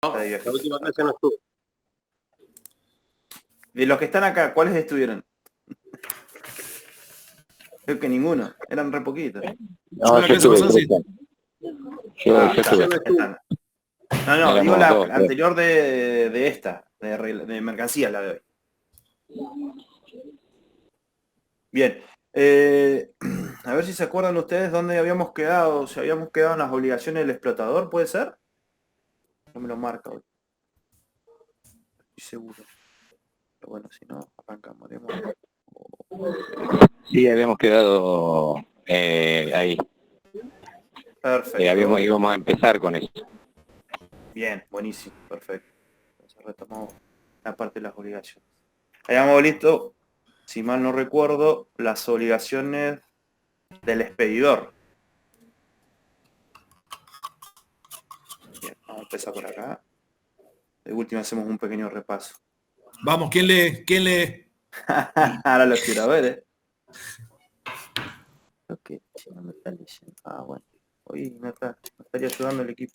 de La viaje. última clase no estuve. De los que están acá, ¿cuáles estuvieron? Creo que ninguno, eran re poquitos. No, yo estuve, Cristian. Yo Está, estuve. están. No, digo Éramos la dos, tres. anterior de esta, de mercancía, la de hoy. Bien. A ver si se acuerdan ustedes dónde habíamos quedado, si habíamos quedado en las obligaciones del explotador, ¿puede ser? No me lo marca hoy. Estoy seguro. Pero bueno, si no, arrancamos. Sí, habíamos quedado ahí. Perfecto. Íbamos a empezar con eso. Bien, buenísimo, perfecto. Entonces retomamos la parte de las obligaciones. Habíamos visto, si mal no recuerdo, las obligaciones del expedidor. Bien, vamos a empezar por acá. De última hacemos un pequeño repaso. Vamos, ¿quién lee? ¿Quién lee? Ahora lo quiero ver, ¿eh? Ok, si no me está leyendo. Ah, bueno. Hoy me estaría ayudando el equipo.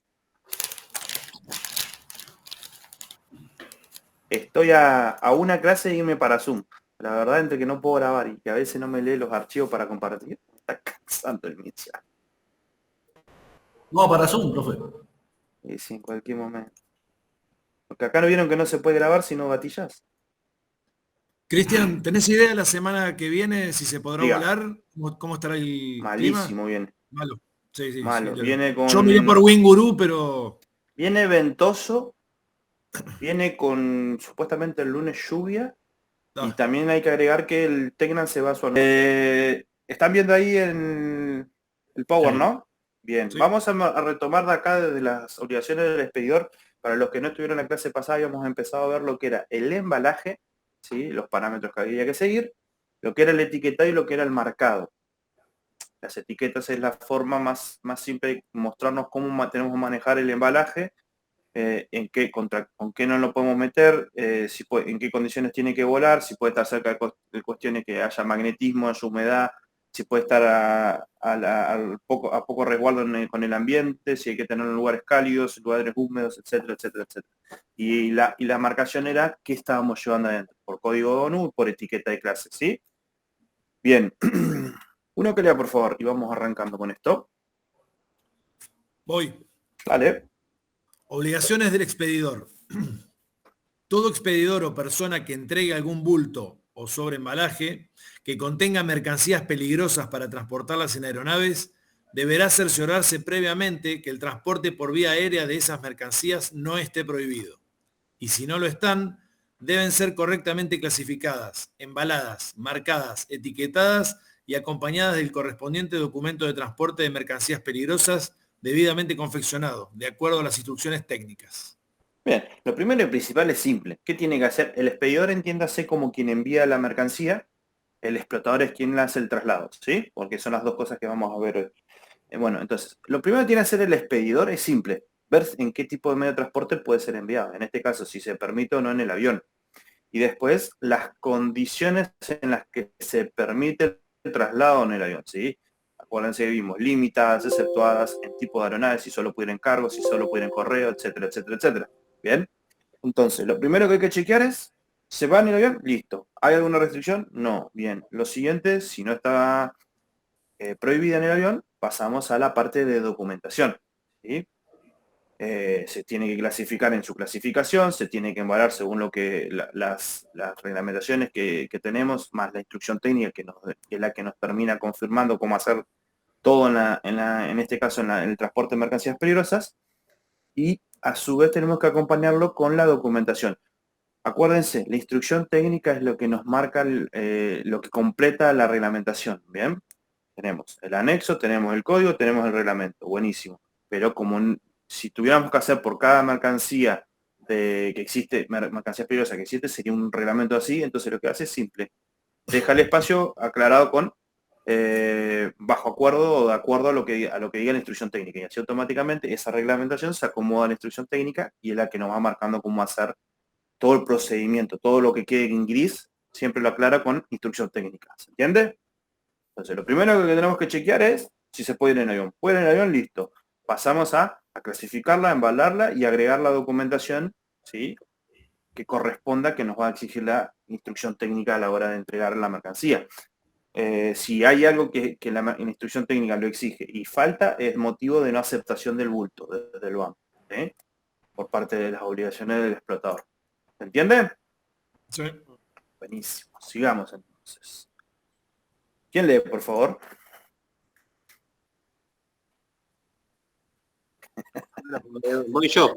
Estoy a una clase de irme para Zoom. La verdad, entre que no puedo grabar y que a veces no me lee los archivos para compartir, me está cansando el inicial. No, para Zoom, profe. Y sí, en cualquier momento. Porque acá no vieron que no se puede grabar si no gatillas. Cristian, ¿tenés idea de la semana que viene si se podrá Diga, volar? ¿Cómo estará el clima? malísimo viene. Malo. Sí, sí, sí. Malo. Viene Yo miré por con. Winguru, pero... Viene ventoso. Viene con supuestamente el lunes lluvia. Y también hay que agregar que el Tecnan se va a su están viendo ahí en el Power, Sí. ¿no? Bien, Sí. vamos a retomar de acá desde las obligaciones del expedidor. Para los que no estuvieron en la clase pasada, habíamos empezado a ver lo que era el embalaje, ¿sí? Los parámetros que había que seguir, lo que era el etiquetado y lo que era el marcado. Las etiquetas es la forma más simple de mostrarnos cómo tenemos que manejar el embalaje, con qué no lo podemos meter, en qué condiciones tiene que volar, si puede estar cerca de cuestiones que haya magnetismo, haya humedad, si puede estar a poco resguardo con el ambiente, si hay que tenerlo en lugares cálidos, lugares húmedos, etcétera, etcétera, etcétera. Y la marcación era qué estábamos llevando adentro, por código ONU, por etiqueta de clase, ¿sí? Bien. Uno que lea, por favor, y vamos arrancando con esto. Voy. Vale. Obligaciones del expedidor. Todo expedidor o persona que entregue algún bulto o sobreembalaje que contenga mercancías peligrosas para transportarlas en aeronaves deberá cerciorarse previamente que el transporte por vía aérea de esas mercancías no esté prohibido. Y si no lo están, deben ser correctamente clasificadas, embaladas, marcadas, etiquetadas y acompañadas del correspondiente documento de transporte de mercancías peligrosas debidamente confeccionado, de acuerdo a las instrucciones técnicas. Bien, lo primero y principal es simple. ¿Qué tiene que hacer? El expedidor, entiéndase como quien envía la mercancía, el explotador es quien hace el traslado, ¿sí? Porque son las dos cosas que vamos a ver hoy. Bueno, entonces, lo primero que tiene que hacer el expedidor es simple, ver en qué tipo de medio de transporte puede ser enviado. En este caso, si se permite o no en el avión. Y después, las condiciones en las que se permite el traslado en el avión, ¿sí? Acuérdense que vimos limitadas, exceptuadas, en tipo de aeronaves, si solo pueden cargo, si solo pueden correo, etcétera, etcétera, etcétera. Bien. Entonces, lo primero que hay que chequear es, ¿se va en el avión? Listo. ¿Hay alguna restricción? No. Bien. Lo siguiente, si no está prohibida en el avión, pasamos a la parte de documentación. ¿Sí? Se tiene que clasificar en su clasificación, se tiene que embalar según lo que las reglamentaciones que tenemos, más la instrucción técnica que es la que nos termina confirmando cómo hacer todo en este caso en el transporte de mercancías peligrosas, y a su vez tenemos que acompañarlo con la documentación. Acuérdense, la instrucción técnica es lo que nos marca, lo que completa la reglamentación, ¿bien? Tenemos el anexo, tenemos el código, tenemos el reglamento, buenísimo. Pero si tuviéramos que hacer por cada mercancía que existe, mercancía peligrosa que existe, sería un reglamento así, entonces lo que hace es simple. Deja el espacio aclarado con bajo acuerdo o de acuerdo a lo que diga la instrucción técnica. Y así automáticamente esa reglamentación se acomoda a la instrucción técnica y es la que nos va marcando cómo hacer todo el procedimiento, todo lo que quede en gris, siempre lo aclara con instrucción técnica. ¿Se entiende? Entonces, lo primero que tenemos que chequear es si se puede ir en avión. ¿Puede ir en avión? Listo. Pasamos a clasificarla, a embalarla y agregar la documentación, ¿sí?, que corresponda, que nos va a exigir la instrucción técnica a la hora de entregar la mercancía. Si hay algo que la instrucción técnica lo exige y falta, es motivo de no aceptación del bulto desde el banco, ¿sí?, por parte de las obligaciones del explotador. ¿Se entiende? Sí. Buenísimo. Sigamos entonces. ¿Quién lee, por favor? Voy yo.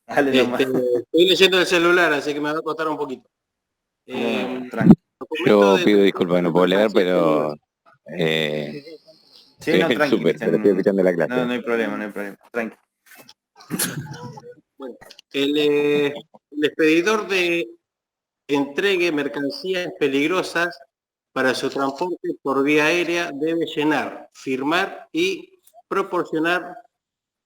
Dale nomás. Estoy leyendo el celular, así que me va a costar un poquito. Tranqui. Yo pido disculpas, no puedo leer, pero Sí, no, estoy en el tranqui, súper, pero Cristian. estoy escuchando la clase. No, no hay problema, no hay problema. Tranqui. Bueno, el expedidor de entregue mercancías peligrosas para su transporte por vía aérea debe llenar, firmar y proporcionar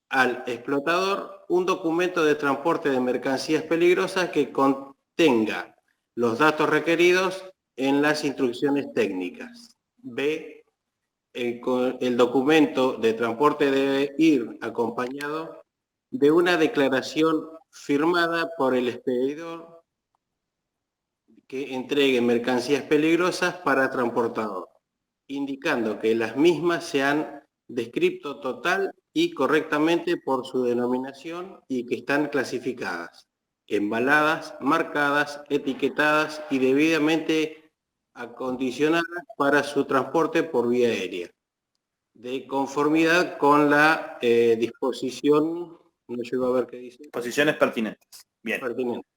al explotador un documento de transporte de mercancías peligrosas que contenga los datos requeridos en las instrucciones técnicas. B. El documento de transporte debe ir acompañado de una declaración firmada por el expedidor que entregue mercancías peligrosas para transportador, indicando que las mismas se han descrito total y correctamente por su denominación y que están clasificadas, embaladas, marcadas, etiquetadas y debidamente acondicionadas para su transporte por vía aérea, de conformidad con la disposición, no llego a ver qué dice. Posiciones pertinentes. Bien. Pertinente.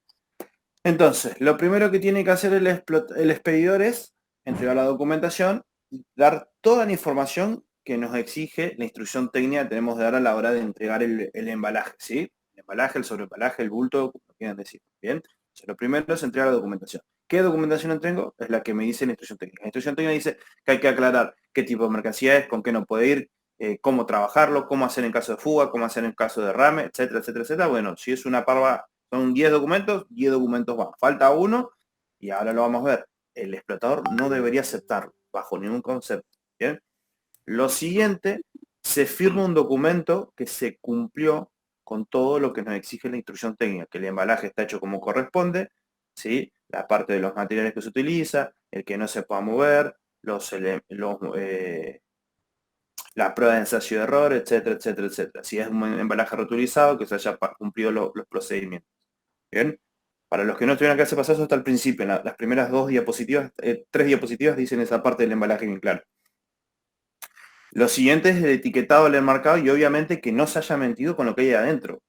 Entonces, lo primero que tiene que hacer el expedidor es entregar la documentación y dar toda la información que nos exige la instrucción técnica que tenemos de dar a la hora de entregar el embalaje, ¿sí? El embalaje, el sobreembalaje, el bulto, como quieran decir. Bien. Entonces, lo primero es entregar la documentación. ¿Qué documentación entrego? Es la que me dice la instrucción técnica. La instrucción técnica dice que hay que aclarar qué tipo de mercancía es, con qué no puede ir, cómo trabajarlo, cómo hacer en caso de fuga, cómo hacer en caso de derrame, etcétera, etcétera, etcétera. Bueno, si es una parva, son 10 documentos van. Falta uno y ahora lo vamos a ver. El explotador no debería aceptarlo bajo ningún concepto. ¿Bien? Lo siguiente, se firma un documento que se cumplió con todo lo que nos exige la instrucción técnica, que el embalaje está hecho como corresponde, ¿sí?, la parte de los materiales que se utiliza, el que no se pueda mover, la prueba de ensayo de error, etcétera, etcétera, etcétera. Si es un embalaje reutilizado, que se haya cumplido los procedimientos. Bien. Para los que no estuvieron acá, se pasó eso hasta el principio. En las primeras 2 diapositivas, 3 diapositivas dicen esa parte del embalaje bien claro. Lo siguiente es el etiquetado del enmarcado y obviamente que no se haya mentido con lo que hay adentro.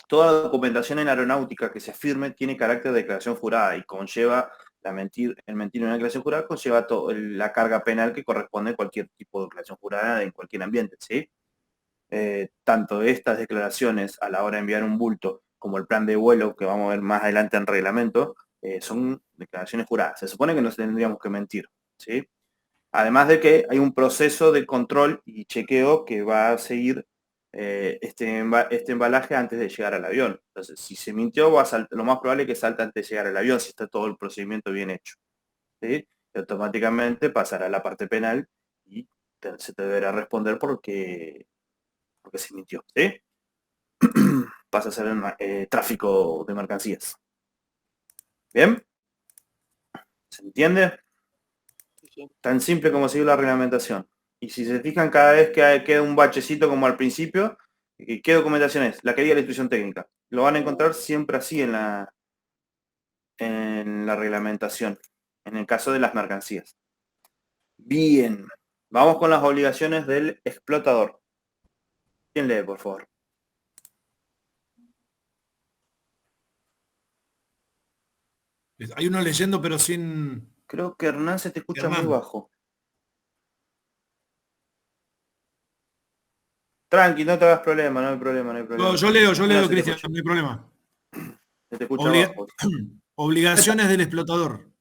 Toda documentación en aeronáutica que se firme tiene carácter de declaración jurada y conlleva el mentir en una declaración jurada conlleva la carga penal que corresponde a cualquier tipo de declaración jurada en cualquier ambiente, ¿sí? Tanto estas declaraciones a la hora de enviar un bulto como el plan de vuelo, que vamos a ver más adelante en reglamento, son declaraciones juradas. Se supone que no tendríamos que mentir, ¿sí? Además de que hay un proceso de control y chequeo que va a seguir este embalaje antes de llegar al avión. Entonces, si se mintió, lo más probable es que salte antes de llegar al avión, si está todo el procedimiento bien hecho, ¿sí? Y automáticamente pasará a la parte penal y se te deberá responder porque se mintió, ¿sí? Pasa a ser tráfico de mercancías. ¿Bien? ¿Se entiende? Sí. Tan simple como seguir la reglamentación. Y si se fijan, cada vez que queda un bachecito como al principio, ¿qué documentación es? La que diga la instrucción técnica. Lo van a encontrar siempre así en la reglamentación, en el caso de las mercancías. Bien, vamos con las obligaciones del explotador. ¿Quién lee, por favor? Hay uno leyendo, pero sin... Creo que Hernán se te escucha Hernán. muy bajo. Tranqui, no te hagas problema, no hay problema, no hay problema. No, yo leo, Se te Cristian, escucha. no hay problema. Se te escucha bajo. Obligaciones del explotador.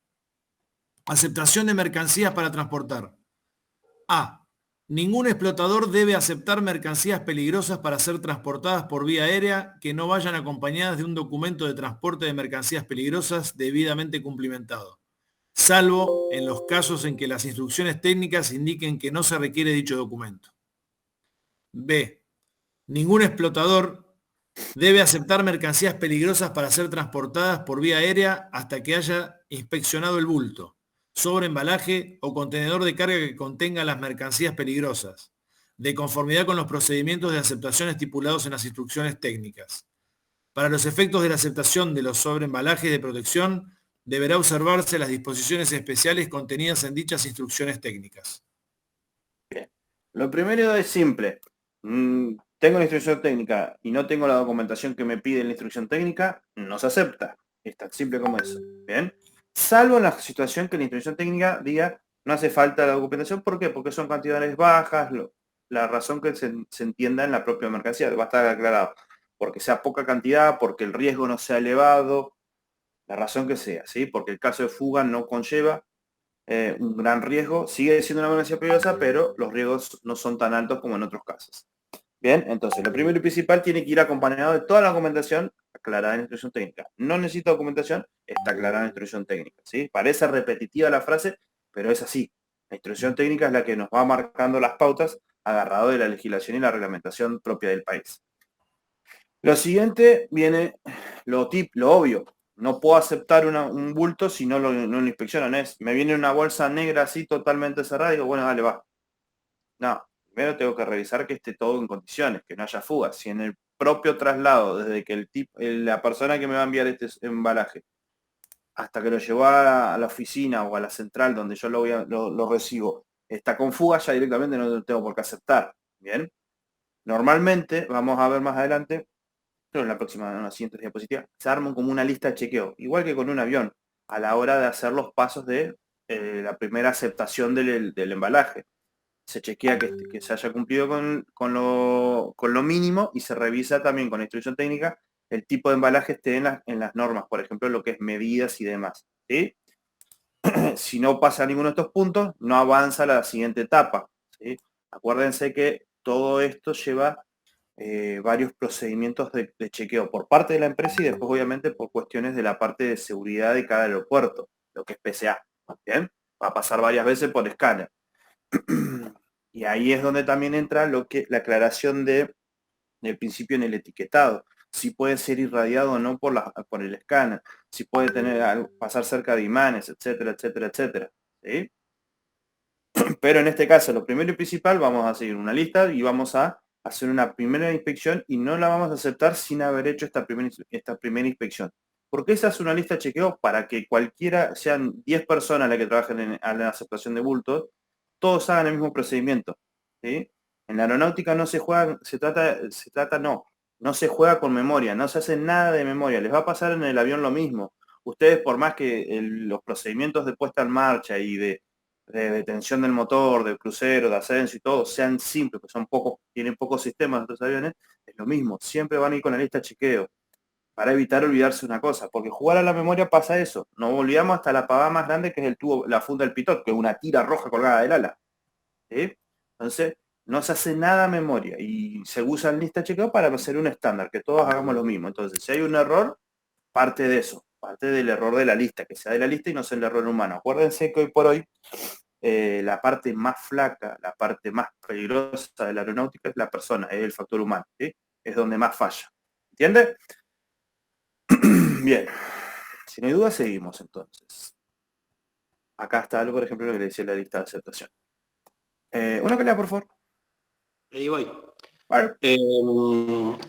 Aceptación de mercancías para transportar. A. Ningún explotador debe aceptar mercancías peligrosas para ser transportadas por vía aérea que no vayan acompañadas de un documento de transporte de mercancías peligrosas debidamente cumplimentado, salvo en los casos en que las instrucciones técnicas indiquen que no se requiere dicho documento. B. Ningún explotador debe aceptar mercancías peligrosas para ser transportadas por vía aérea hasta que haya inspeccionado el bulto, sobreembalaje o contenedor de carga que contenga las mercancías peligrosas, de conformidad con los procedimientos de aceptación estipulados en las instrucciones técnicas. Para los efectos de la aceptación de los sobreembalajes de protección, deberá observarse las disposiciones especiales contenidas en dichas instrucciones técnicas. Bien. Lo primero es simple. Tengo la instrucción técnica y no tengo la documentación que me pide la instrucción técnica, no se acepta. Es tan simple como eso. Bien. Salvo en la situación que la instrucción técnica diga no hace falta la documentación. ¿Por qué? Porque son cantidades bajas. La razón que se entienda en la propia mercancía va a estar aclarado. Porque sea poca cantidad, porque el riesgo no sea elevado, la razón que sea, ¿sí? Porque el caso de fuga no conlleva un gran riesgo, sigue siendo una mercancía peligrosa, pero los riesgos no son tan altos como en otros casos. Bien, entonces lo primero y principal tiene que ir acompañado de toda la documentación aclarada en la instrucción técnica. No necesita documentación, está aclarada en la instrucción técnica, ¿sí? Parece repetitiva la frase, pero es así. La instrucción técnica es la que nos va marcando las pautas agarrado de la legislación y la reglamentación propia del país. Lo siguiente viene lo obvio. No puedo aceptar un bulto si no lo inspeccionan. Me viene una bolsa negra así totalmente cerrada y digo, bueno, dale, va. No, primero tengo que revisar que esté todo en condiciones, que no haya fugas. Si en el propio traslado, desde que la persona que me va a enviar este embalaje, hasta que lo llevó a la oficina o a la central donde yo lo recibo, está con fuga, ya directamente no lo tengo por qué aceptar. Bien. Normalmente, vamos a ver más adelante, pero en en la siguiente diapositiva, se arman como una lista de chequeo, igual que con un avión, a la hora de hacer los pasos de la primera aceptación del embalaje. Se chequea que se haya cumplido con lo mínimo y se revisa también con la instrucción técnica el tipo de embalaje esté en las normas, por ejemplo, lo que es medidas y demás. ¿Sí? Si no pasa ninguno de estos puntos, no avanza a la siguiente etapa. ¿Sí? Acuérdense que todo esto lleva varios procedimientos de chequeo por parte de la empresa y después obviamente por cuestiones de la parte de seguridad de cada aeropuerto, lo que es PCA. ¿Bien? Va a pasar varias veces por escáner. Y ahí es donde también entra la aclaración del principio en el etiquetado. Si puede ser irradiado o no por el escáner, si puede pasar cerca de imanes, etcétera, etcétera, etcétera. ¿Sí? Pero en este caso, lo primero y principal, vamos a seguir una lista y vamos a hacer una primera inspección y no la vamos a aceptar sin haber hecho esta primera inspección. Porque esa es una lista de chequeo para que cualquiera, sean 10 personas las que trabajen en la aceptación de bultos, todos hagan el mismo procedimiento. ¿Sí? En la aeronáutica no se juega, no se juega con memoria, no se hace nada de memoria. Les va a pasar en el avión lo mismo. Ustedes, por más que los procedimientos de puesta en marcha y de detención del motor, del crucero, de ascenso y todo, sean simples, que tienen pocos sistemas estos aviones, es lo mismo, siempre van a ir con la lista de chequeo, para evitar olvidarse una cosa, porque jugar a la memoria pasa eso, nos olvidamos hasta la pavada más grande que es el tubo, la funda del pitot, que es una tira roja colgada del ala. ¿Sí? Entonces, no se hace nada a memoria y se usa la lista de chequeo para hacer un estándar, que todos hagamos lo mismo. Entonces, si hay un error, parte de eso, parte del error de la lista, que sea de la lista y no sea el error humano. Acuérdense que hoy por hoy la parte más flaca, la parte más peligrosa de la aeronáutica es la persona, es el factor humano, ¿sí? Es donde más falla. ¿Entiende? Bien. Si no hay duda, seguimos entonces. Acá está algo, por ejemplo, lo que le decía la lista de aceptación. Una que lea, por favor. Ahí voy. Vale.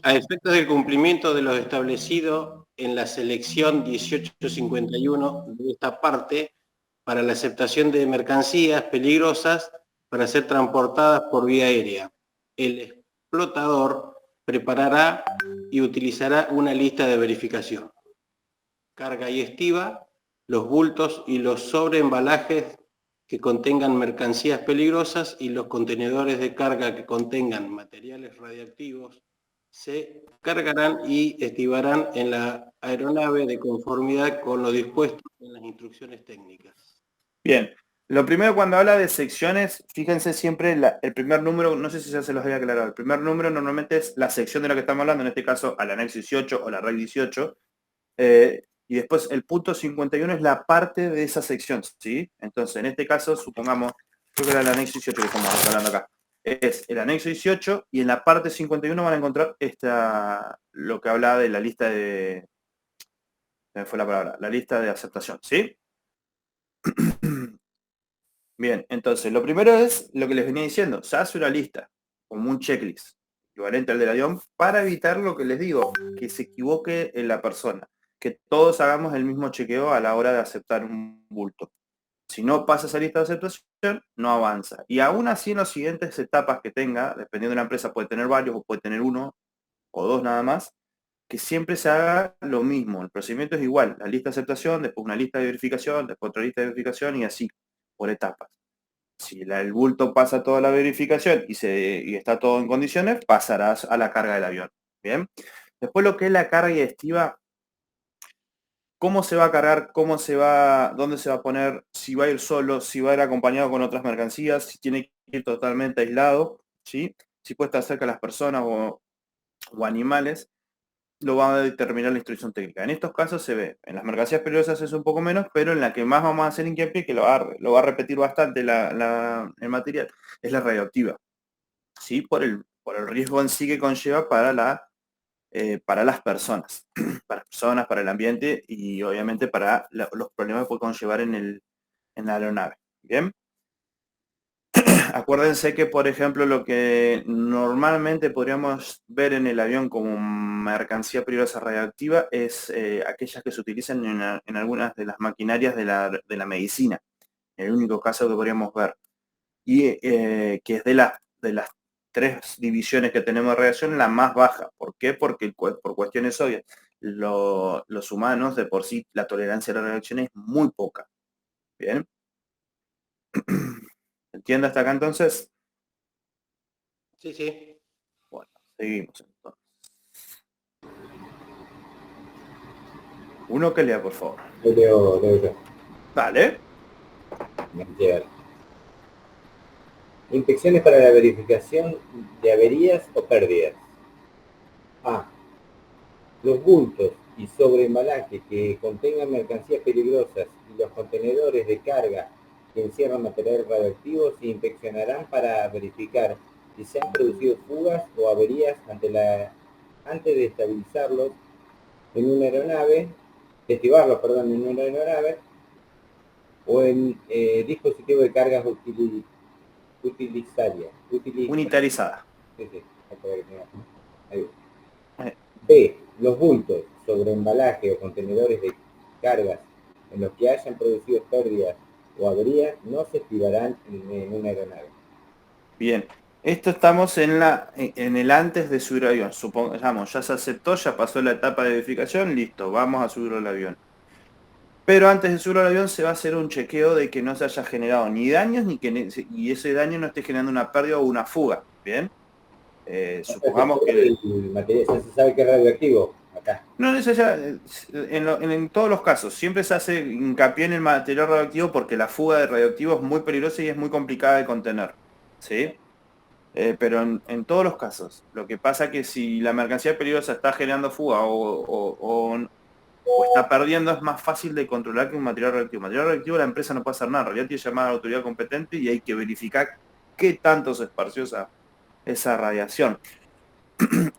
A efectos del cumplimiento de lo establecido en la selección 1851 de esta parte, para la aceptación de mercancías peligrosas para ser transportadas por vía aérea, el explotador preparará y utilizará una lista de verificación. Carga y estiva, los bultos y los sobreembalajes que contengan mercancías peligrosas y los contenedores de carga que contengan materiales radiactivos se cargarán y estivarán en la aeronave de conformidad con lo dispuesto en las instrucciones técnicas. Bien, lo primero cuando habla de secciones, fíjense siempre el primer número, no sé si ya se los había aclarado, el primer número normalmente es la sección de la que estamos hablando, en este caso al anexo 18 o la REC 18, y después el punto 51 es la parte de esa sección, ¿sí? Entonces, en este caso, supongamos, creo que era el anexo 18 que estamos hablando acá. es el anexo 18 y en la parte 51 van a encontrar lo que hablaba de la lista de... ¿Qué fue la palabra? La lista de aceptación, ¿sí? Bien, entonces lo primero es lo que les venía diciendo. Se hace una lista, como un checklist, equivalente al del avión, para evitar lo que les digo, que se equivoque en la persona. Que todos hagamos el mismo chequeo a la hora de aceptar un bulto. Si no pasa esa lista de aceptación, no avanza. Y aún así en las siguientes etapas que tenga, dependiendo de la empresa, puede tener varios o puede tener uno o dos nada más, que siempre se haga lo mismo. El procedimiento es igual. La lista de aceptación, después una lista de verificación, después otra lista de verificación y así, por etapas. Si el bulto pasa toda la verificación y está todo en condiciones, pasarás a la carga del avión. Bien. Después lo que es la carga estiva, cómo se va a cargar, dónde se va a poner, si va a ir solo, si va a ir acompañado con otras mercancías, si tiene que ir totalmente aislado, ¿sí? Si puede estar cerca de las personas o animales, lo va a determinar la instrucción técnica. En estos casos se ve, en las mercancías peligrosas es un poco menos, pero en la que más vamos a hacer hincapié, que lo va a repetir bastante el material, es la radioactiva. ¿Sí? Por el riesgo en sí que conlleva para las personas, para el ambiente y obviamente para los problemas que puede conllevar en la aeronave. Bien. Acuérdense que, por ejemplo, lo que normalmente podríamos ver en el avión como mercancía peligrosa radioactiva es aquellas que se utilizan en algunas de las maquinarias de la medicina. El único caso que podríamos ver. Y que es de las tres divisiones que tenemos de radiación, la más baja. ¿Por qué? Porque por cuestiones obvias, los humanos de por sí la tolerancia a la radiación es muy poca. Bien. ¿Entiende hasta acá entonces? Sí, sí. Bueno, seguimos entonces. Uno que lea, por favor. Leo yo. Vale. Inspecciones para la verificación de averías o pérdidas. A. Los bultos y sobreembalaje que contengan mercancías peligrosas y los contenedores de carga que encierran material radioactivo se inspeccionarán para verificar si se han producido fugas o averías antes de estabilizarlos en una aeronave, en una aeronave o en dispositivo de cargas Unitarizada. Sí, ahí. B. Los bultos, sobreembalaje o contenedores de cargas en los que hayan producido pérdidas o averías no se activarán en una aeronave. Bien. Esto estamos en el antes de subir al avión. Supongamos, ya se aceptó, ya pasó la etapa de verificación, listo, vamos a subir al avión. Pero antes de subir al avión se va a hacer un chequeo de que no se haya generado ni daños y ese daño no esté generando una pérdida o una fuga. Bien. Supongamos que el material ya se sabe que es radioactivo acá. No en todos los casos, siempre se hace hincapié en el material radioactivo porque la fuga de radioactivo es muy peligrosa y es muy complicada de contener. ¿Sí? Pero en todos los casos, lo que pasa es que si la mercancía peligrosa está generando fuga o está perdiendo, es más fácil de controlar que un material radioactivo. Material radioactivo la empresa no puede hacer nada, en realidad tiene que llamar a la autoridad competente y hay que verificar qué tanto se esparció esa radiación.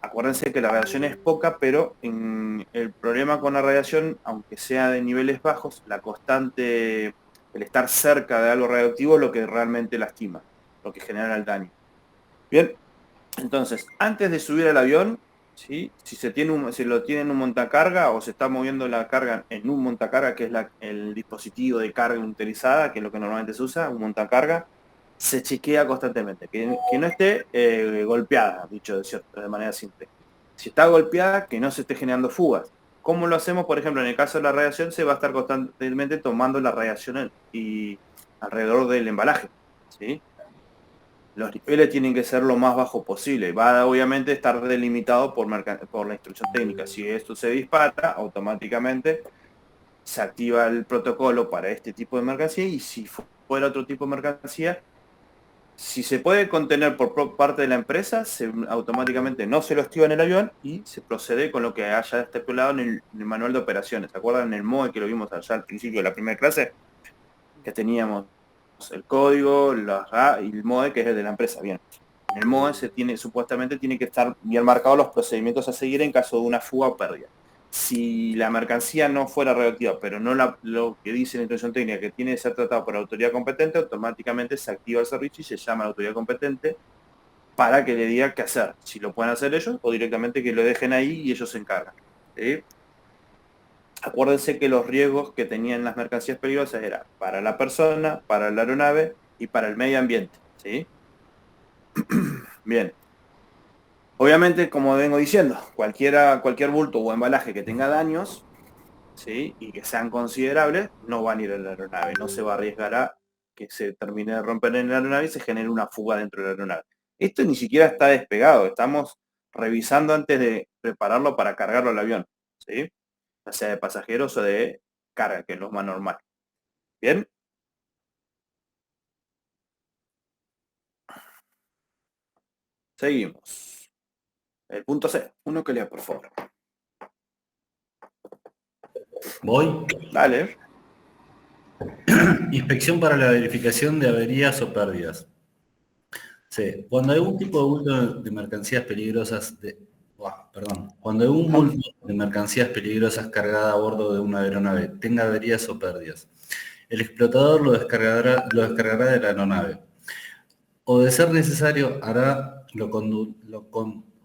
Acuérdense que la radiación es poca, pero el problema con la radiación, aunque sea de niveles bajos, la constante, el estar cerca de algo radioactivo es lo que realmente lastima, lo que genera el daño. Bien, entonces, antes de subir al avión, ¿sí? Si lo tiene en un montacarga o se está moviendo la carga en un montacarga, que es el dispositivo de carga utilizada, que es lo que normalmente se usa, un montacarga, se chequea constantemente, que no esté golpeada, dicho de manera simple. Si está golpeada, que no se esté generando fugas. ¿Cómo lo hacemos? Por ejemplo, en el caso de la radiación, se va a estar constantemente tomando la radiación y alrededor del embalaje. ¿Sí? Los niveles tienen que ser lo más bajo posible. Va a obviamente estar delimitado por la instrucción técnica. Si esto se dispara, automáticamente se activa el protocolo para este tipo de mercancía y si fuera otro tipo de mercancía, si se puede contener por parte de la empresa, automáticamente no se lo activa en el avión y se procede con lo que haya estipulado en el manual de operaciones. ¿Se acuerdan en el MOE que lo vimos allá al principio de la primera clase? Que teníamos el código y el MOE, que es el de la empresa. Bien. En el MOE supuestamente tiene que estar bien marcados los procedimientos a seguir en caso de una fuga o pérdida. Si la mercancía no fuera radioactiva, pero no lo que dice la instrucción técnica que tiene que ser tratado por la autoridad competente, automáticamente se activa el servicio y se llama a la autoridad competente para que le diga qué hacer. Si lo pueden hacer ellos o directamente que lo dejen ahí y ellos se encargan. ¿Sí? Acuérdense que los riesgos que tenían las mercancías peligrosas eran para la persona, para la aeronave y para el medio ambiente. ¿Sí? Bien. Obviamente, como vengo diciendo, cualquier bulto o embalaje que tenga daños, ¿sí? Y que sean considerables, no van a ir a la aeronave, no se va a arriesgar a que se termine de romper en la aeronave y se genere una fuga dentro de la aeronave. Esto ni siquiera está despegado, estamos revisando antes de prepararlo para cargarlo al avión, ¿sí? Ya sea de pasajeros o de carga, que es lo más normal. ¿Bien? Seguimos. El punto C. Uno que lea, por favor. Voy. Dale. Inspección para la verificación de averías o pérdidas. C. Cuando algún tipo de bulto de mercancías peligrosas Cuando algún bulto de mercancías peligrosas cargada a bordo de una aeronave tenga averías o pérdidas, el explotador lo descargará de la aeronave. O de ser necesario, hará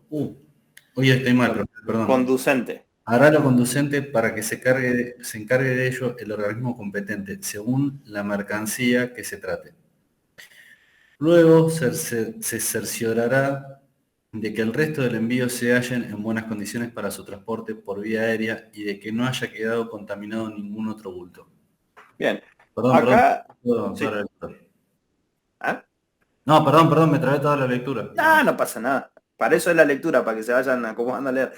hoy estoy mal, perdón. Conducente. Hará lo conducente para que se encargue de ello el organismo competente, según la mercancía que se trate. Luego se cerciorará de que el resto del envío se hallen en buenas condiciones para su transporte por vía aérea y de que no haya quedado contaminado ningún otro bulto. Bien. Perdón. Sí. ¿Ah? No, perdón, me trabé toda la lectura. No pasa nada. Para eso es la lectura, para que se vayan acomodando a leer.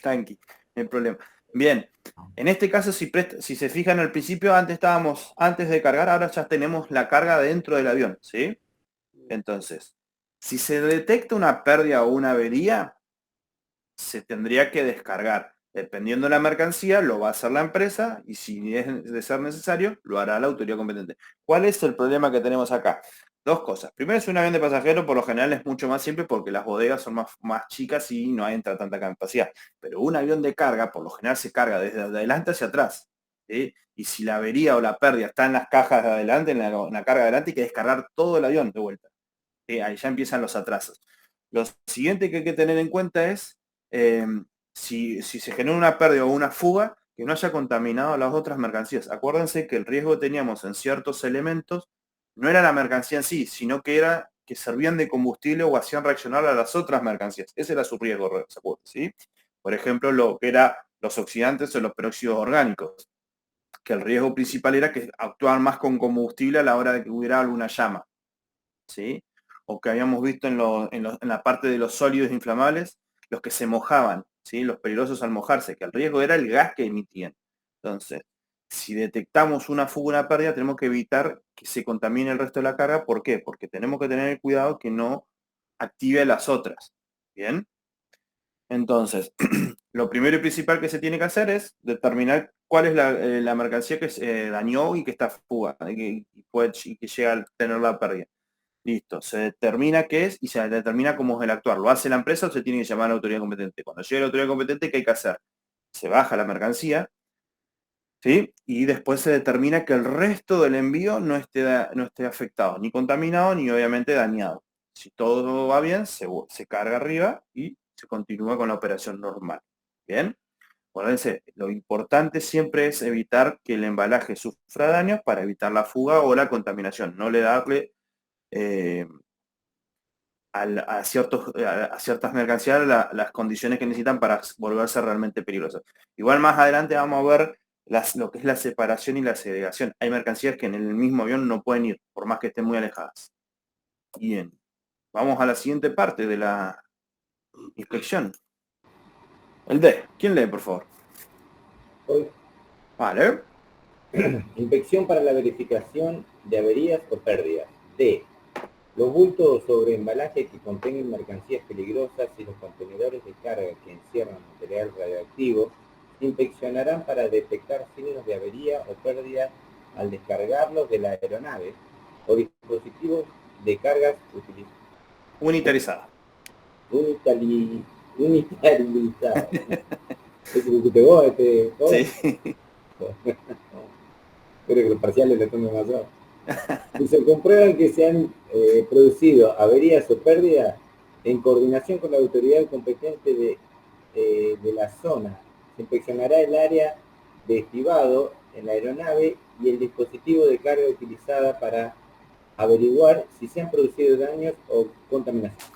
Tranqui, no hay problema. Bien, en este caso, si se fijan al principio, antes de cargar, ahora ya tenemos la carga dentro del avión, ¿sí? Entonces, si se detecta una pérdida o una avería, se tendría que descargar. Dependiendo de la mercancía, lo va a hacer la empresa y si es de ser necesario, lo hará la autoridad competente. ¿Cuál es el problema que tenemos acá? Dos cosas. Primero, es un avión de pasajeros, por lo general es mucho más simple porque las bodegas son más chicas y no entra tanta capacidad. Pero un avión de carga, por lo general se carga desde adelante hacia atrás. ¿Sí? Y si la avería o la pérdida está en las cajas de adelante, en la carga de adelante, hay que descargar todo el avión de vuelta. ¿Sí? Ahí ya empiezan los atrasos. Lo siguiente que hay que tener en cuenta es si se genera una pérdida o una fuga, que no haya contaminado las otras mercancías. Acuérdense que el riesgo que teníamos en ciertos elementos no era la mercancía en sí, sino que era que servían de combustible o hacían reaccionar a las otras mercancías. Ese era su riesgo, ¿sí? Por ejemplo, lo que era los oxidantes o los peróxidos orgánicos, que el riesgo principal era que actuaban más con combustible a la hora de que hubiera alguna llama, ¿sí? O que habíamos visto en la parte de los sólidos inflamables, los que se mojaban, ¿sí? Los peligrosos al mojarse, que el riesgo era el gas que emitían. Entonces, si detectamos una fuga, una pérdida, tenemos que evitar que se contamine el resto de la carga. ¿Por qué? Porque tenemos que tener el cuidado que no active las otras. ¿Bien? Entonces, lo primero y principal que se tiene que hacer es determinar cuál es la mercancía que se dañó y que está fuga y que llega a tener la pérdida. Listo, se determina qué es y se determina cómo es el actuar. ¿Lo hace la empresa o se tiene que llamar a la autoridad competente? Cuando llegue la autoridad competente, ¿qué hay que hacer? Se baja la mercancía, ¿sí? Y después se determina que el resto del envío no esté afectado, ni contaminado, ni obviamente dañado. Si todo va bien, se carga arriba y se continúa con la operación normal. ¿Bien? Acuérdense, lo importante siempre es evitar que el embalaje sufra daños para evitar la fuga o la contaminación. No le darle a ciertas mercancías las condiciones que necesitan para volverse realmente peligrosas. Igual más adelante vamos a ver lo que es la separación y la segregación. Hay mercancías que en el mismo avión no pueden ir, por más que estén muy alejadas. Bien, vamos a la siguiente parte de la inspección. El D. ¿Quién lee, por favor? Hoy. Vale. Inspección para la verificación de averías o pérdidas. D. Los bultos o sobreembalajes que contengan mercancías peligrosas y los contenedores de carga que encierran material radioactivo se inspeccionarán para detectar signos de avería o pérdida al descargarlos de la aeronave o dispositivos de cargas Unitarizada. Unitarizada. ¿Qué dijiste vos? Sí. Creo que los parciales le tomen más horas. Y se comprueban que se han producido averías o pérdidas en coordinación con la autoridad competente de la zona. Se inspeccionará el área de estibado en la aeronave y el dispositivo de carga utilizada para averiguar si se han producido daños o contaminación.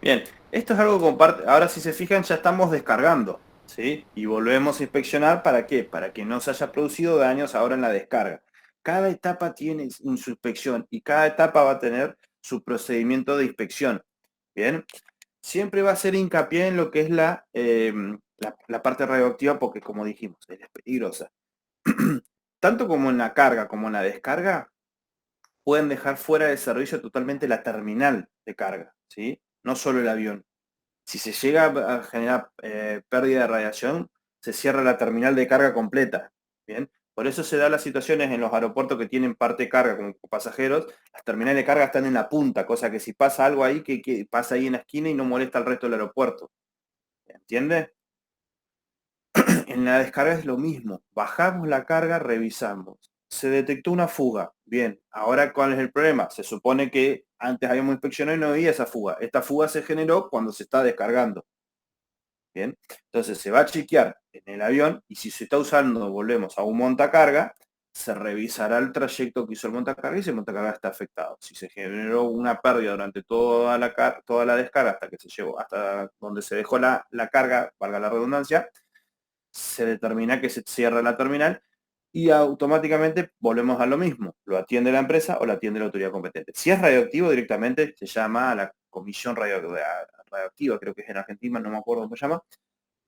Bien, esto es algo comparte. Ahora si se fijan ya estamos descargando, ¿sí? Y volvemos a inspeccionar, ¿para qué? Para que no se haya producido daños ahora en la descarga. Cada etapa tiene su inspección y cada etapa va a tener su procedimiento de inspección. Bien, siempre va a ser hincapié en lo que es la parte radioactiva porque como dijimos, es peligrosa. Tanto como en la carga como en la descarga, pueden dejar fuera de servicio totalmente la terminal de carga, ¿sí? No solo el avión. Si se llega a generar pérdida de radiación, se cierra la terminal de carga completa. Bien, por eso se da las situaciones en los aeropuertos que tienen parte de carga como pasajeros, las terminales de carga están en la punta, cosa que si pasa algo ahí, que pasa ahí en la esquina y no molesta al resto del aeropuerto. ¿Entiendes? En la descarga es lo mismo. Bajamos la carga, revisamos. Se detectó una fuga. Bien, ahora ¿cuál es el problema? Se supone que antes habíamos inspeccionado y no había esa fuga. Esta fuga se generó cuando se está descargando. Bien, entonces se va a chequear en el avión y si se está usando, volvemos a un montacarga, se revisará el trayecto que hizo el montacarga y si el montacarga está afectado. Si se generó una pérdida durante toda la descarga hasta que se llegó, hasta donde se dejó la carga, valga la redundancia, se determina que se cierra la terminal y automáticamente volvemos a lo mismo. Lo atiende la empresa o lo atiende la autoridad competente. Si es radioactivo, directamente se llama a la comisión radioactiva, creo que es en Argentina, no me acuerdo cómo se llama,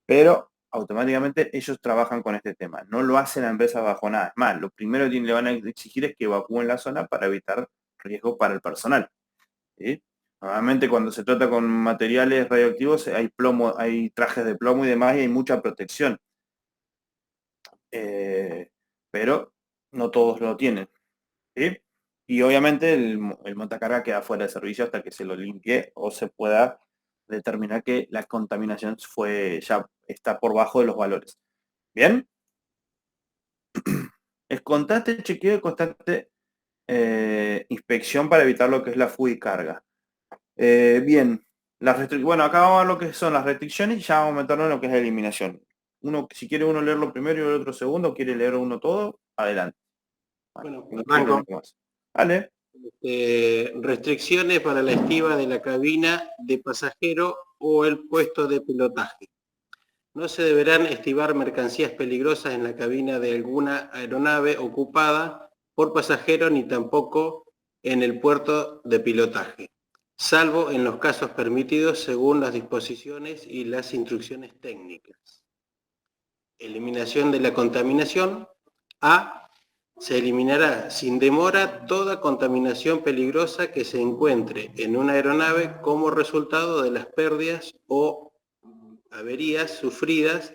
pero automáticamente ellos trabajan con este tema. No lo hacen la empresa bajo nada. Es más, lo primero que le van a exigir es que evacúen la zona para evitar riesgo para el personal. ¿Sí? Normalmente cuando se trata con materiales radioactivos hay plomo, hay trajes de plomo y demás y hay mucha protección. Pero no todos lo tienen. ¿Sí? Y obviamente el montacarga queda fuera de servicio hasta que se lo limpie o se pueda determinar que la contaminación ya está por bajo de los valores. ¿Bien? Es constante chequeo y constante inspección para evitar lo que es la fuga y carga. Bien, bueno, acá vamos a ver lo que son las restricciones y ya vamos a meternos en lo que es la eliminación. Si quiere uno leerlo primero y el otro segundo, quiere leer uno todo, adelante. Bueno, arranco. Vale. Restricciones para la estiva de la cabina de pasajero o el puesto de pilotaje. No se deberán estivar mercancías peligrosas en la cabina de alguna aeronave ocupada por pasajero ni tampoco en el puerto de pilotaje, salvo en los casos permitidos según las disposiciones y las instrucciones técnicas. Eliminación de la contaminación. Se eliminará sin demora toda contaminación peligrosa que se encuentre en una aeronave como resultado de las pérdidas o averías sufridas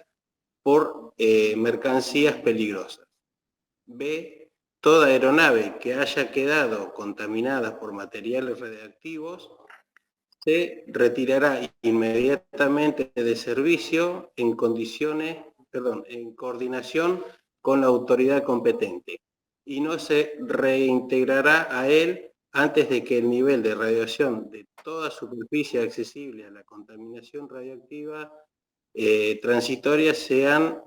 por mercancías peligrosas. B. Toda aeronave que haya quedado contaminada por materiales radiactivos se retirará inmediatamente de servicio en coordinación con la autoridad competente y no se reintegrará a él antes de que el nivel de radiación de toda superficie accesible a la contaminación radioactiva transitoria sean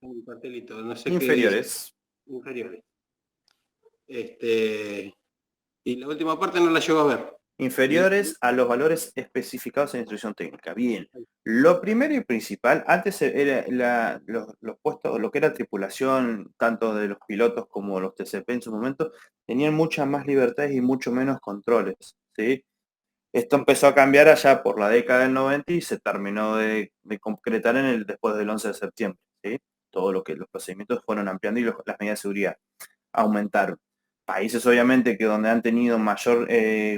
un papelito, no sé inferiores. Inferiores. Y la última parte no la llevo a ver. Inferiores a los valores especificados en la instrucción técnica. Bien, lo primero y principal, antes era los puestos, lo que era tripulación, tanto de los pilotos como los TCP en su momento, tenían muchas más libertades y mucho menos controles, ¿sí? Esto empezó a cambiar allá por la década del 90 y se terminó de concretar después del 11 de septiembre, ¿sí? Todo lo que los procedimientos fueron ampliando y las medidas de seguridad aumentaron. Países obviamente que donde han tenido mayor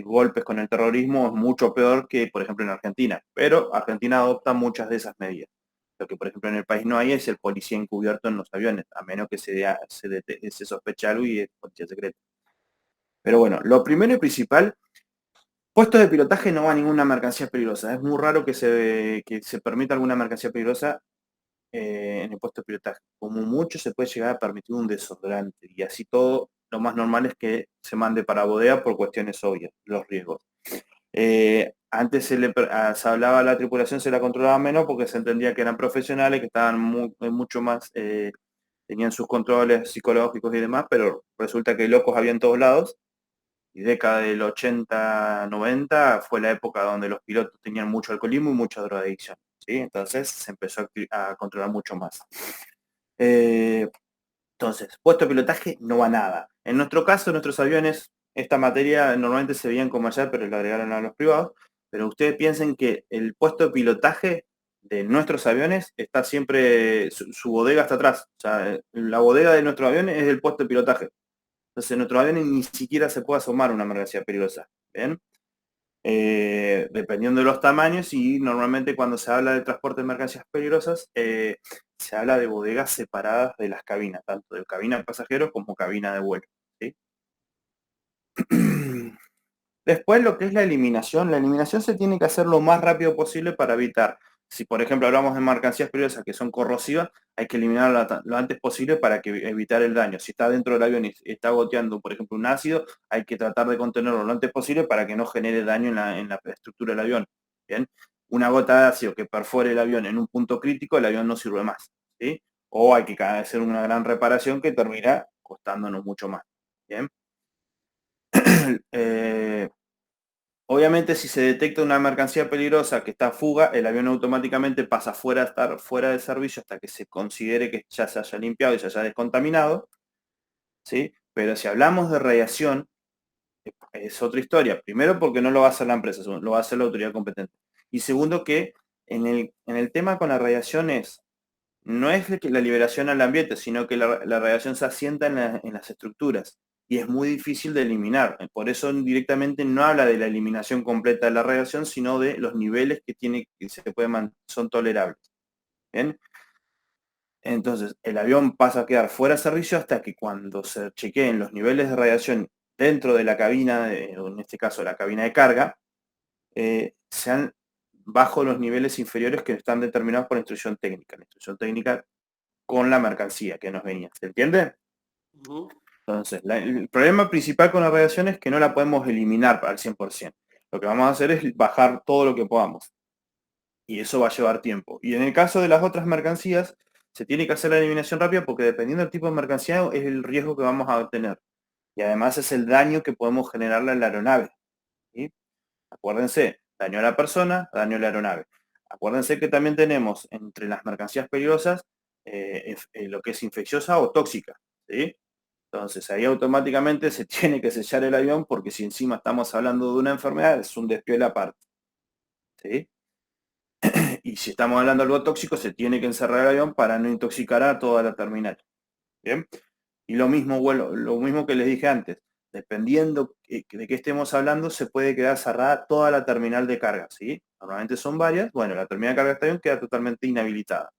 golpes con el terrorismo es mucho peor que por ejemplo en Argentina, pero Argentina adopta muchas de esas medidas. Lo que por ejemplo en el país no hay es el policía encubierto en los aviones, a menos que se sospeche algo y es policía secreta. Pero bueno, lo primero y principal, Puesto de pilotaje no va ninguna mercancía peligrosa. Es muy raro que se permita alguna mercancía peligrosa en el puesto de pilotaje. Como mucho se puede llegar a permitir un desodorante y así todo. Lo más normal es que se mande para bodega por cuestiones obvias, los riesgos. Antes se hablaba, la tripulación se la controlaba menos porque se entendía que eran profesionales, que estaban mucho más, tenían sus controles psicológicos y demás, pero resulta que locos había en todos lados. Y década del 80-90 fue la época donde los pilotos tenían mucho alcoholismo y mucha drogadicción, ¿sí? Entonces se empezó a controlar mucho más. Entonces, puesto de pilotaje no va nada. En nuestro caso, nuestros aviones, esta materia normalmente se veía en comercial, pero lo agregaron a los privados. Pero ustedes piensen que el puesto de pilotaje de nuestros aviones está siempre, su bodega está atrás. O sea, la bodega de nuestros aviones es el puesto de pilotaje. Entonces, en nuestros aviones ni siquiera se puede asomar una mercancía peligrosa. ¿Bien? Dependiendo de los tamaños, y normalmente cuando se habla de transporte de mercancías peligrosas, se habla de bodegas separadas de las cabinas, tanto de cabina de pasajeros como cabina de vuelo, ¿sí? Después lo que es la eliminación se tiene que hacer lo más rápido posible para evitar, si por ejemplo hablamos de mercancías peligrosas que son corrosivas, hay que eliminarla lo antes posible para evitar el daño. Si está dentro del avión y está goteando, por ejemplo, un ácido, hay que tratar de contenerlo lo antes posible para que no genere daño en la estructura del avión. ¿Bien? Una gota de ácido que perfore el avión en un punto crítico, el avión no sirve más, ¿sí? O hay que hacer una gran reparación que termina costándonos mucho más. ¿Bien? Obviamente, si se detecta una mercancía peligrosa que está a fuga, el avión automáticamente pasa a estar fuera de servicio hasta que se considere que ya se haya limpiado y se haya descontaminado, ¿sí? Pero si hablamos de radiación, es otra historia. Primero, porque no lo va a hacer la empresa, lo va a hacer la autoridad competente. Y segundo, que en el tema con la radiación no es la liberación al ambiente, sino que la radiación se asienta en las estructuras y es muy difícil de eliminar. Por eso directamente no habla de la eliminación completa de la radiación, sino de los niveles son tolerables. ¿Bien? Entonces, el avión pasa a quedar fuera de servicio hasta que cuando se chequeen los niveles de radiación dentro de la cabina, o en este caso la cabina de carga, sean bajo los niveles inferiores que están determinados por la instrucción técnica. La instrucción técnica con la mercancía que nos venía. ¿Se entiende? Entonces, el problema principal con la radiación es que no la podemos eliminar al 100%. Lo que vamos a hacer es bajar todo lo que podamos. Y eso va a llevar tiempo. Y en el caso de las otras mercancías, se tiene que hacer la eliminación rápida porque dependiendo del tipo de mercancía es el riesgo que vamos a obtener. Y además es el daño que podemos generarle a la aeronave. ¿Sí? Acuérdense, daño a la persona, daño a la aeronave. Acuérdense que también tenemos entre las mercancías peligrosas lo que es infecciosa o tóxica, ¿sí? Entonces ahí automáticamente se tiene que sellar el avión porque si encima estamos hablando de una enfermedad es un despiole aparte, ¿sí? Y si estamos hablando de algo tóxico se tiene que encerrar el avión para no intoxicar a toda la terminal, ¿bien? Y lo mismo que les dije antes, dependiendo de qué estemos hablando, se puede quedar cerrada toda la terminal de carga, ¿sí? Normalmente son varias, bueno, la terminal de carga de este avión queda totalmente inhabilitada.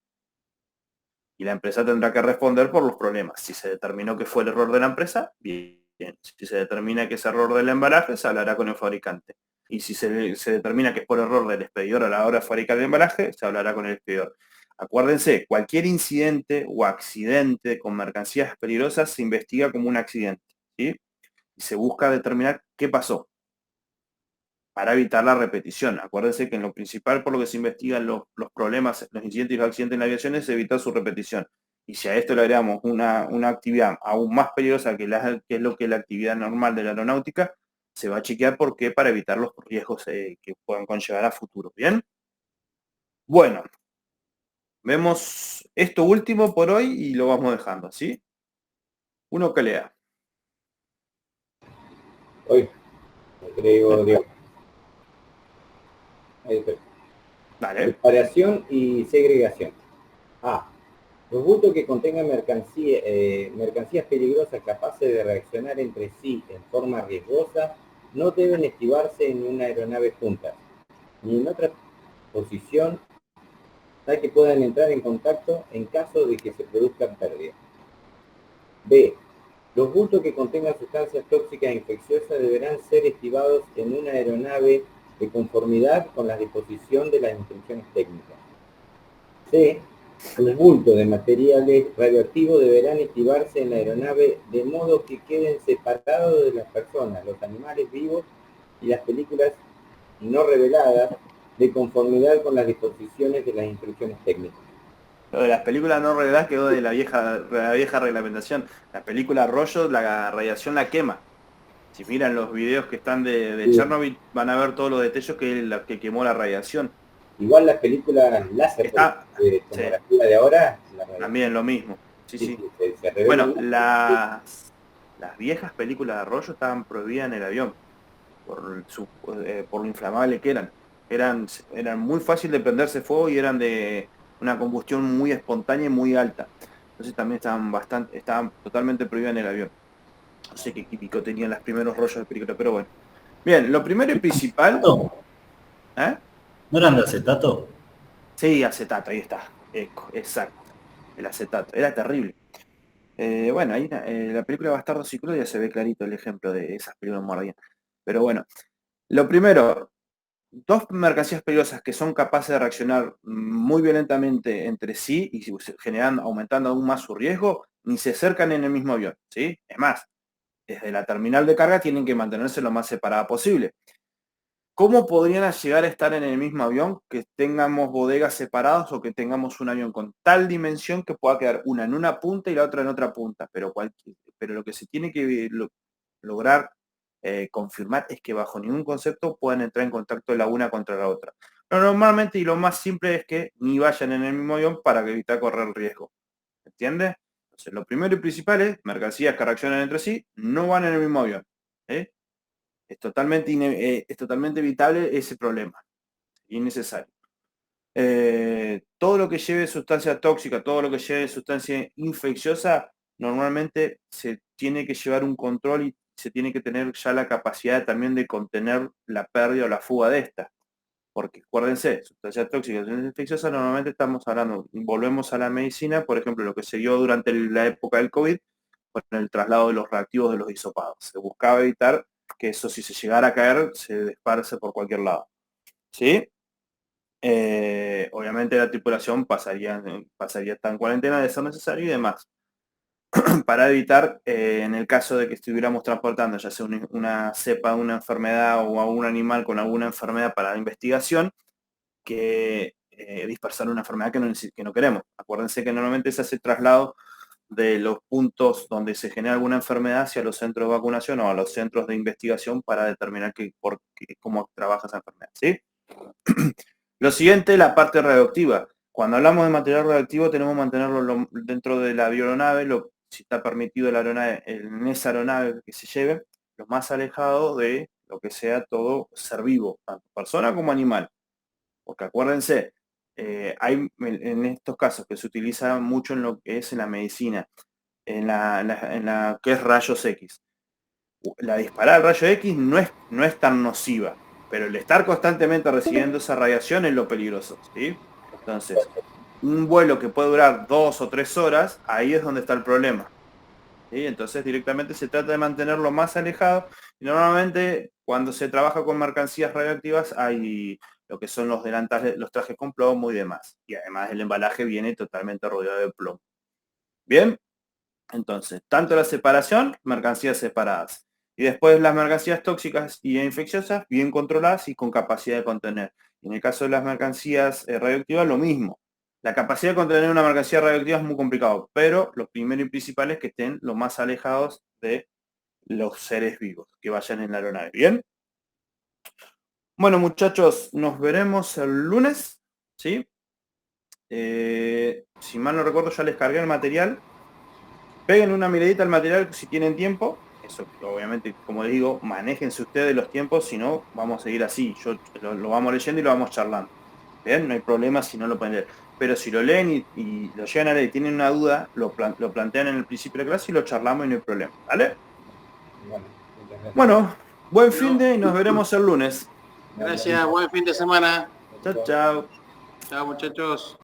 Y la empresa tendrá que responder por los problemas. Si se determinó que fue el error de la empresa, bien. Si se determina que es error del embalaje, se hablará con el fabricante. Y si se determina que es por error del expedidor a la hora de fabricar el embalaje, se hablará con el expedidor. Acuérdense, cualquier incidente o accidente con mercancías peligrosas se investiga como un accidente, ¿sí? Y se busca determinar qué pasó para evitar la repetición. Acuérdense que en lo principal por lo que se investigan los problemas, los incidentes y los accidentes en la aviación es evitar su repetición. Y si a esto le agregamos una actividad aún más peligrosa que es lo que es la actividad normal de la aeronáutica, se va a chequear por qué para evitar los riesgos que puedan conllevar a futuro. ¿Bien? Bueno, vemos esto último por hoy y lo vamos dejando, ¿sí? Uno que lea. Hoy, creo, Diego. Ahí está. Dale. Separación y segregación. A. Los bultos que contengan mercancías peligrosas capaces de reaccionar entre sí en forma riesgosa no deben estivarse en una aeronave juntas, ni en otra posición tal que puedan entrar en contacto en caso de que se produzcan pérdidas. B. Los bultos que contengan sustancias tóxicas e infecciosas deberán ser estivados en una aeronave de conformidad con la disposición de las instrucciones técnicas. C. Los bultos de materiales radioactivos deberán estivarse en la aeronave de modo que queden separados de las personas, los animales vivos y las películas no reveladas de conformidad con las disposiciones de las instrucciones técnicas. Lo de las películas no reveladas quedó de la vieja reglamentación. La película rollo, la radiación la quema. Si miran los videos que están de Sí. Chernobyl, van a ver todos los detalles que quemó la radiación. Igual las películas láser, Está, como la de ahora, también lo mismo. Sí, sí. Se Bueno, revelan. las viejas películas de rollo estaban prohibidas en el avión por lo inflamable que eran. Eran muy fácil de prenderse fuego y eran de una combustión muy espontánea y muy alta. Entonces también estaban totalmente prohibidas en el avión. No sé qué químico tenían los primeros rollos de película, pero bueno. Bien, lo primero y principal. ¿Eh? ¿No eran de acetato? Sí, acetato, ahí está. Exacto. El acetato. Era terrible. Bueno, ahí la película Bastardos y Cruel ya se ve clarito el ejemplo de esas películas mordidas. Pero bueno, lo primero, dos mercancías peligrosas que son capaces de reaccionar muy violentamente entre sí y aumentando aún más su riesgo, ni se acercan en el mismo avión, ¿sí? Es más, desde la terminal de carga tienen que mantenerse lo más separada posible. ¿Cómo podrían llegar a estar en el mismo avión que tengamos bodegas separadas o que tengamos un avión con tal dimensión que pueda quedar una en una punta y la otra en otra punta? Pero lo que se tiene que lograr confirmar es que bajo ningún concepto puedan entrar en contacto la una contra la otra. Pero normalmente y lo más simple es que ni vayan en el mismo avión para evitar correr riesgo. ¿Entiendes? Entonces, lo primero y principal es mercancías que reaccionan entre sí, no van en el mismo avión. ¿Eh? Es totalmente evitable ese problema, innecesario. Todo lo que lleve sustancia tóxica, todo lo que lleve sustancia infecciosa, normalmente se tiene que llevar un control y se tiene que tener ya la capacidad también de contener la pérdida o la fuga de esta. Porque acuérdense, sustancia tóxica, sustancia infecciosa, normalmente estamos hablando, volvemos a la medicina, por ejemplo, lo que se dio durante la época del COVID, con el traslado de los reactivos de los hisopados. Se buscaba evitar que eso, si se llegara a caer, se desparce por cualquier lado. ¿Sí? Obviamente la tripulación pasaría estar en cuarentena de ser necesario y demás. Para evitar, en el caso de que estuviéramos transportando ya sea una cepa, una enfermedad o a un animal con alguna enfermedad para la investigación, que dispersar una enfermedad que no queremos. Acuérdense que normalmente se hace traslado de los puntos donde se genera alguna enfermedad hacia los centros de vacunación o a los centros de investigación para determinar cómo trabaja esa enfermedad. ¿Sí? Lo siguiente, la parte radioactiva. Cuando hablamos de material radioactivo tenemos que mantenerlo dentro de la aeronave, si está permitido en esa aeronave que se lleve, lo más alejado de lo que sea todo ser vivo, tanto persona como animal. Porque acuérdense, hay en estos casos que se utiliza mucho en lo que es en la medicina, en la que es rayos X. La disparada al rayo X no es tan nociva, pero el estar constantemente recibiendo esa radiación es lo peligroso, ¿sí? Entonces, un vuelo que puede durar 2 o 3 horas, ahí es donde está el problema. ¿Sí? Entonces directamente se trata de mantenerlo más alejado y normalmente cuando se trabaja con mercancías radioactivas hay lo que son los delantales, los trajes con plomo y demás. Y además el embalaje viene totalmente rodeado de plomo. Bien, entonces, tanto la separación, mercancías separadas. Y después las mercancías tóxicas y infecciosas, bien controladas y con capacidad de contener. Y en el caso de las mercancías radioactivas, lo mismo. La capacidad de contener una mercancía radioactiva es muy complicado, pero lo primero y principal es que estén lo más alejados de los seres vivos, que vayan en la aeronave. ¿Bien? Bueno, muchachos, nos veremos el lunes, ¿sí? Si mal no recuerdo, ya les cargué el material. Peguen una miradita al material si tienen tiempo. Eso, obviamente, como les digo, manéjense ustedes los tiempos, si no, vamos a seguir así. Lo vamos leyendo y lo vamos charlando. ¿Bien? No hay problema si no lo pueden leer. Pero si lo leen y lo llegan a leer y tienen una duda, lo plantean en el principio de la clase y lo charlamos y no hay problema. ¿Vale? Bueno, buen fin de y nos veremos el lunes. Gracias, buen fin de semana. Chao, chao. Chao, muchachos.